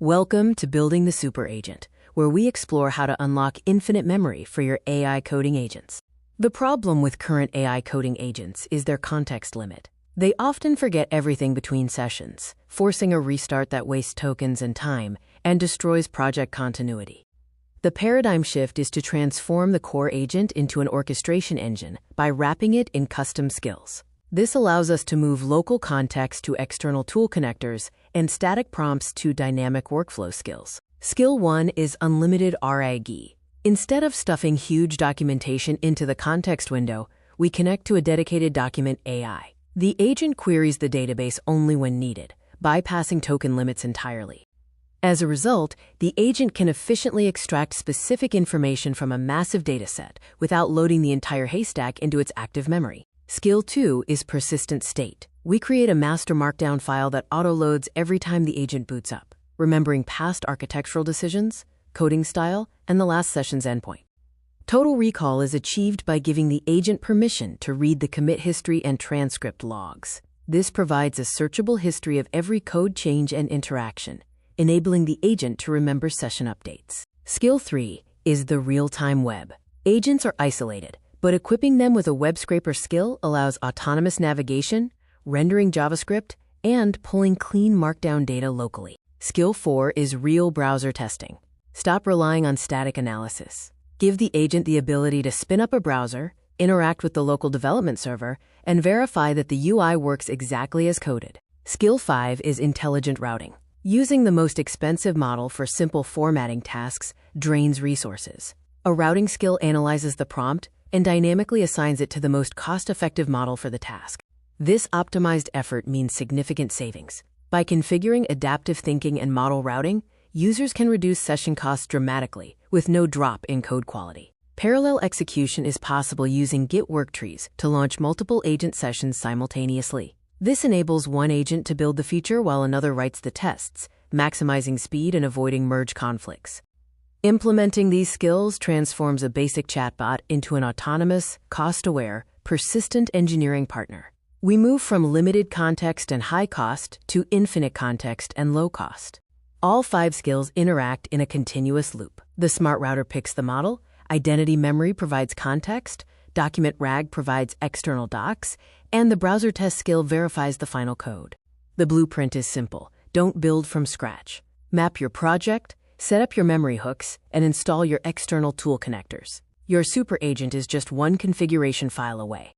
Welcome to Building the Super Agent, where we explore how to unlock infinite memory for your AI coding agents. The problem with current AI coding agents is their context limit. They often forget everything between sessions, forcing a restart that wastes tokens and time and destroys project continuity. The paradigm shift is to transform the core agent into an orchestration engine by wrapping it in custom skills. This allows us to move local context to external tool connectors and static prompts to dynamic workflow skills. Skill 1 is unlimited RAG. Instead of stuffing huge documentation into the context window, we connect to a dedicated document AI. The agent queries the database only when needed, bypassing token limits entirely. As a result, the agent can efficiently extract specific information from a massive dataset without loading the entire haystack into its active memory. Skill 2 is persistent state. We create a master markdown file that auto-loads every time the agent boots up, remembering past architectural decisions, coding style, and the last session's endpoint. Total recall is achieved by giving the agent permission to read the commit history and transcript logs. This provides a searchable history of every code change and interaction, enabling the agent to remember session updates. Skill 3 is the real-time web. Agents are isolated, but equipping them with a web scraper skill allows autonomous navigation, rendering JavaScript, and pulling clean markdown data locally. Skill 4 is real browser testing. Stop relying on static analysis. Give the agent the ability to spin up a browser, interact with the local development server, and verify that the UI works exactly as coded. Skill 5 is intelligent routing. Using the most expensive model for simple formatting tasks drains resources. A routing skill analyzes the prompt and dynamically assigns it to the most cost-effective model for the task. This optimized effort means significant savings. By configuring adaptive thinking and model routing, users can reduce session costs dramatically with no drop in code quality. Parallel execution is possible using Git worktrees to launch multiple agent sessions simultaneously. This enables one agent to build the feature while another writes the tests, maximizing speed and avoiding merge conflicts. Implementing these skills transforms a basic chatbot into an autonomous, cost-aware, persistent engineering partner. We move from limited context and high cost to infinite context and low cost. All 5 skills interact in a continuous loop. The smart router picks the model, identity memory provides context, document RAG provides external docs, and the browser test skill verifies the final code. The blueprint is simple. Don't build from scratch. Map your project, set up your memory hooks, and install your external tool connectors. Your super agent is just one configuration file away.